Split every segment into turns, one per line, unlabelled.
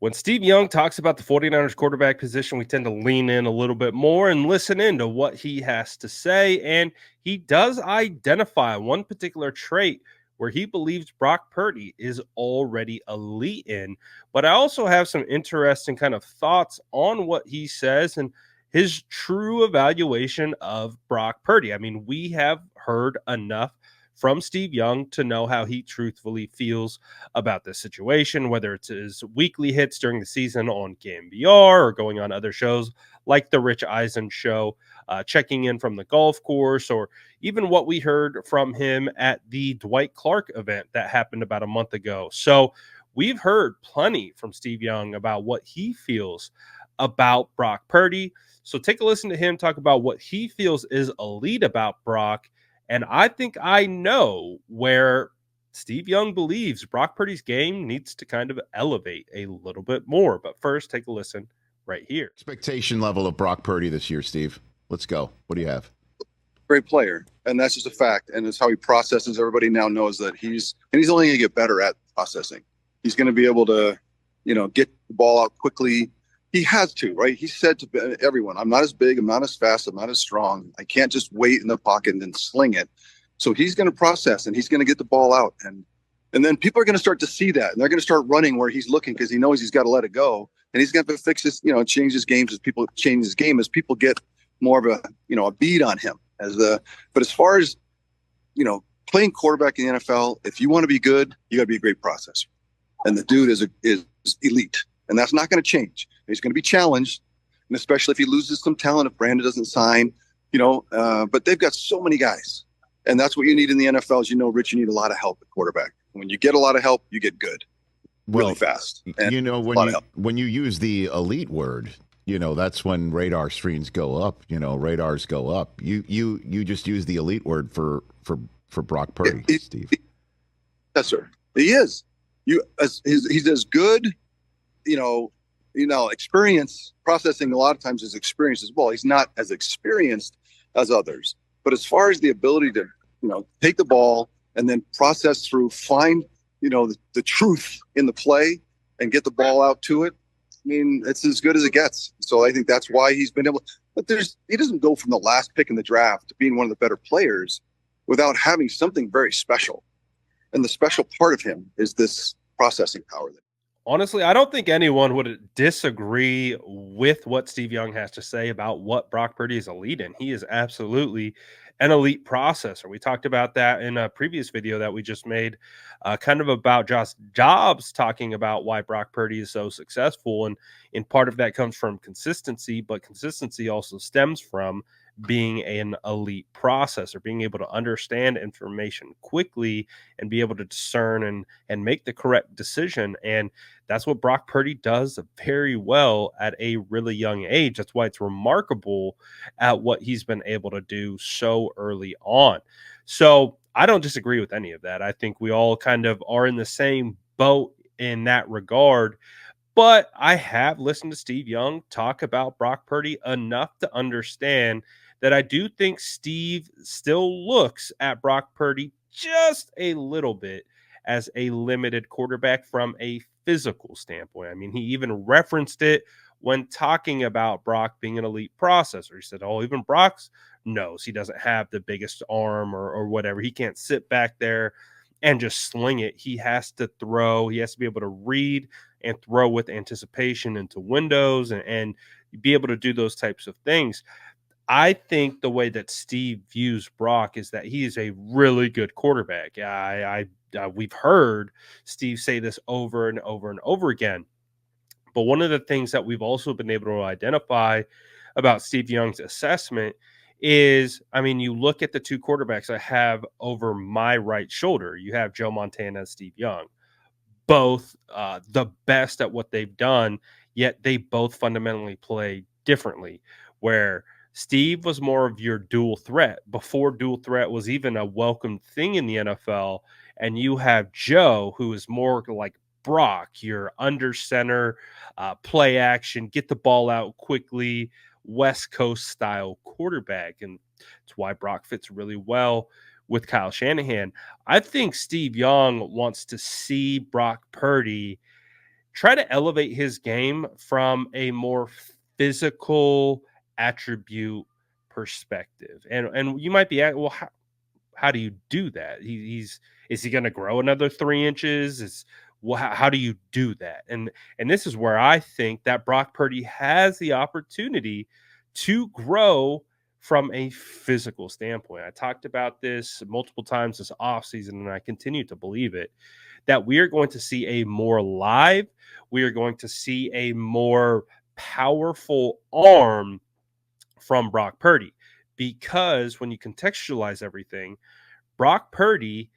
When Steve Young talks about the 49ers quarterback position, we tend to lean in a little bit more and listen into what he has to say. And he does identify one particular trait where he believes Brock Purdy is already elite in. But I also have some interesting kind of thoughts on what he says and his true evaluation of Brock Purdy. I mean, we have heard enough from Steve Young to know how he truthfully feels about this situation, whether it's his weekly hits during the season on KMBR or going on other shows like the Rich Eisen show, checking in from the golf course, or even what we heard from him at the Dwight Clark event that happened about a month ago. So we've heard plenty from Steve Young about what he feels about Brock Purdy. So take a listen to him talk about what he feels is elite about Brock. And I think I know where Steve Young believes Brock Purdy's game needs to kind of elevate a little bit more. But first, take a listen right here.
Expectation level of Brock Purdy this year, Steve. Let's go. What do you have?
Great player, and that's just a fact. And it's how he processes. Everybody now knows that he's only going to get better at processing. He's going to be able to, get the ball out quickly. He has to, right? He said to everyone, I'm not as big, I'm not as fast, I'm not as strong. I can't just wait in the pocket and then sling it. So he's going to process and he's going to get the ball out. And then people are going to start to see that. And they're going to start running where he's looking because he knows he's got to let it go. And he's going to fix this, change his games as people change his game, as people get more of a beat on him. But as far as, playing quarterback in the NFL, if you want to be good, you got to be a great processor. And the dude is elite. And that's not going to change. He's going to be challenged, and especially if he loses some talent, if Brandon doesn't sign, but they've got so many guys. And that's what you need in the NFL is, Rich, you need a lot of help at quarterback. When you get a lot of help, you get good really fast. And
when you use the elite word, that's when radar screens go up, radars go up. You just use the elite word for Brock Purdy, Steve.
Yes, sir. He is. He's as good, experience processing a lot of times is experience as well. He's not as experienced as others, but as far as the ability to, take the ball and then process through, find, the truth in the play and get the ball out to it. I mean, it's as good as it gets. So I think that's why he's been able, but he doesn't go from the last pick in the draft to being one of the better players without having something very special. And the special part of him is this processing power.
Honestly, I don't think anyone would disagree with what Steve Young has to say about what Brock Purdy is elite in. He is absolutely an elite processor. We talked about that in a previous video that we just made, kind of about Josh Dobbs talking about why Brock Purdy is so successful. And part of that comes from consistency, but consistency also stems from being an elite processor, being able to understand information quickly and be able to discern and make the correct decision. And that's what Brock Purdy does very well at a really young age. That's why it's remarkable at what he's been able to do so early on. So I don't disagree with any of that. I think we all kind of are in the same boat in that regard. But I have listened to Steve Young talk about Brock Purdy enough to understand that I do think Steve still looks at Brock Purdy just a little bit as a limited quarterback from a physical standpoint. I mean, he even referenced it when talking about Brock being an elite processor. He said, even Brock's knows he doesn't have the biggest arm or whatever. He can't sit back there and just sling it. He has to throw. He has to be able to read and throw with anticipation into windows and be able to do those types of things. I think the way that Steve views Brock is that he is a really good quarterback. We've heard Steve say this over and over and over again. But one of the things that we've also been able to identify about Steve Young's assessment is, I mean, you look at the two quarterbacks I have over my right shoulder. You have Joe Montana and Steve Young, both the best at what they've done, yet they both fundamentally play differently, where Steve was more of your dual threat before dual threat was even a welcome thing in the NFL. And you have Joe, who is more like Brock, your under center, play action, get the ball out quickly, West Coast style quarterback. And it's why Brock fits really well with Kyle Shanahan. I think Steve Young wants to see Brock Purdy try to elevate his game from a more physical attribute perspective. And you might be at, well, how do you do that? He's is he going to grow another 3 inches? Is well, how do you do that? And this is where I think that Brock Purdy has the opportunity to grow from a physical standpoint. I talked about this multiple times this offseason, and I continue to believe it, that we are going to see a more live, we are going to see a more powerful arm from Brock Purdy. Because when you contextualize everything, Brock Purdy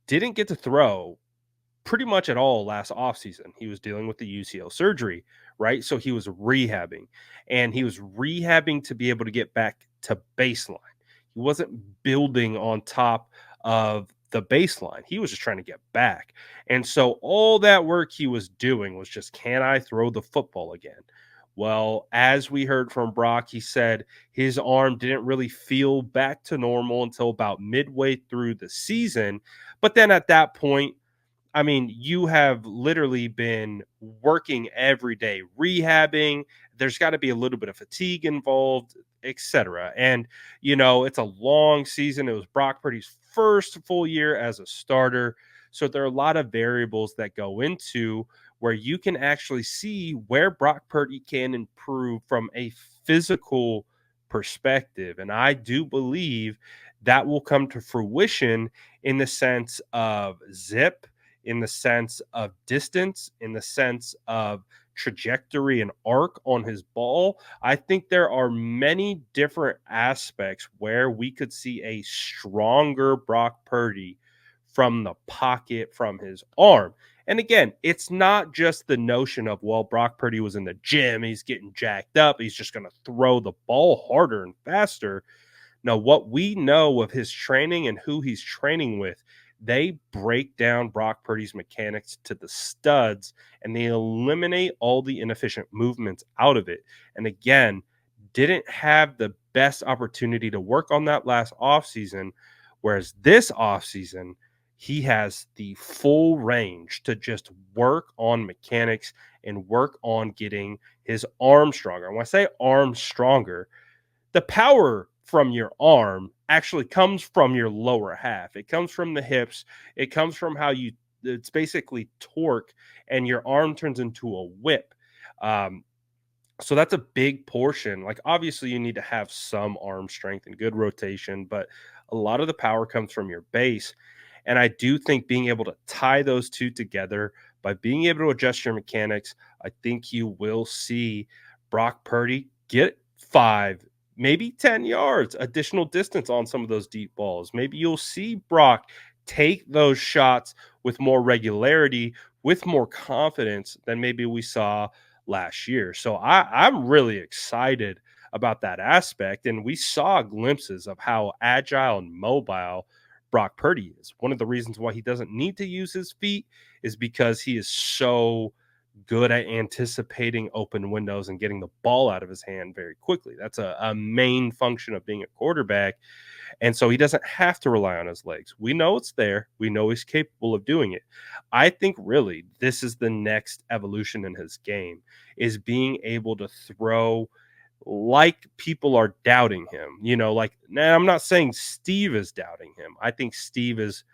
didn't get to throw pretty much at all last offseason. He was dealing with the UCL surgery, right? So he was rehabbing, and he was rehabbing to be able to get back to baseline. He wasn't building on top of the baseline. He was just trying to get back. And so all that work he was doing was just, can I throw the football again? Well, as we heard from Brock, he said his arm didn't really feel back to normal until about midway through the season. But then at that point, I mean, you have literally been working every day, rehabbing. There's got to be a little bit of fatigue involved, etc. And, it's a long season. It was Brock Purdy's first full year as a starter. So there are a lot of variables that go into where you can actually see where Brock Purdy can improve from a physical perspective. And I do believe that will come to fruition in the sense of zip, in the sense of distance, in the sense of trajectory and arc on his ball. I think there are many different aspects where we could see a stronger Brock Purdy from the pocket, from his arm. And again, it's not just the notion of, well, Brock Purdy was in the gym, he's getting jacked up, he's just going to throw the ball harder and faster. Now, what we know of his training and who he's training with, they break down Brock Purdy's mechanics to the studs, and they eliminate all the inefficient movements out of it. And again, didn't have the best opportunity to work on that last offseason, whereas this offseason, he has the full range to just work on mechanics and work on getting his arm stronger. And when I say arm stronger, the power from your arm actually comes from your lower half. It comes from the hips. It comes from it's basically torque, and your arm turns into a whip. So that's a big portion. Like, obviously, you need to have some arm strength and good rotation, but a lot of the power comes from your base. And I do think being able to tie those two together by being able to adjust your mechanics, I think you will see Brock Purdy get 5, maybe 10 yards additional distance on some of those deep balls. Maybe you'll see Brock take those shots with more regularity, with more confidence than maybe we saw last year. So I'm really excited about that aspect. And we saw glimpses of how agile and mobile Brock Purdy is. One of the reasons why he doesn't need to use his feet is because he is so good at anticipating open windows and getting the ball out of his hand very quickly. That's a main function of being a quarterback. And so he doesn't have to rely on his legs. We know it's there. We know he's capable of doing it. I think really this is the next evolution in his game, is being able to throw like people are doubting him. Now I'm not saying Steve is doubting him. I think Steve is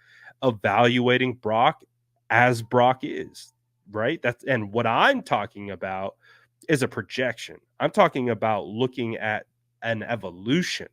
evaluating Brock as Brock is, right? And what I'm talking about is a projection. I'm talking about looking at an evolution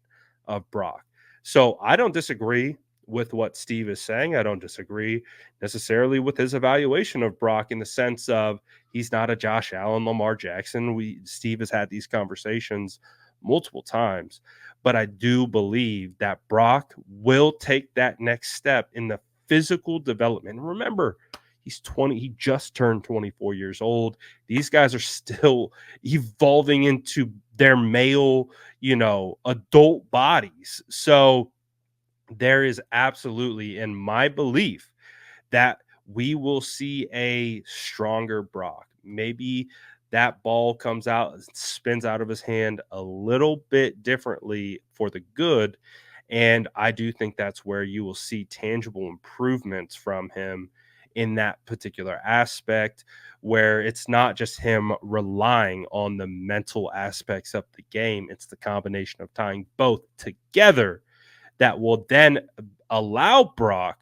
of Brock. So I don't disagree with what Steve is saying. I don't disagree necessarily with his evaluation of Brock in the sense of he's not a Josh Allen, Lamar Jackson. Steve has had these conversations multiple times, but I do believe that Brock will take that next step in the physical development. Remember, he's 20. He just turned 24 years old. These guys are still evolving into their male, adult bodies. So there is absolutely, in my belief, that we will see a stronger Brock. Maybe that ball comes out, spins out of his hand a little bit differently for the good. And I do think that's where you will see tangible improvements from him in that particular aspect, where it's not just him relying on the mental aspects of the game. It's the combination of tying both together that will then allow Brock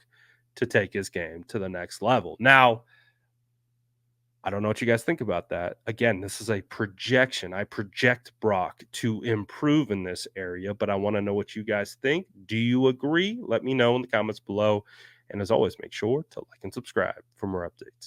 to take his game to the next level. Now, I don't know what you guys think about that. Again, this is a projection. I project Brock to improve in this area, but I want to know what you guys think. Do you agree? Let me know in the comments below. And as always, make sure to like and subscribe for more updates.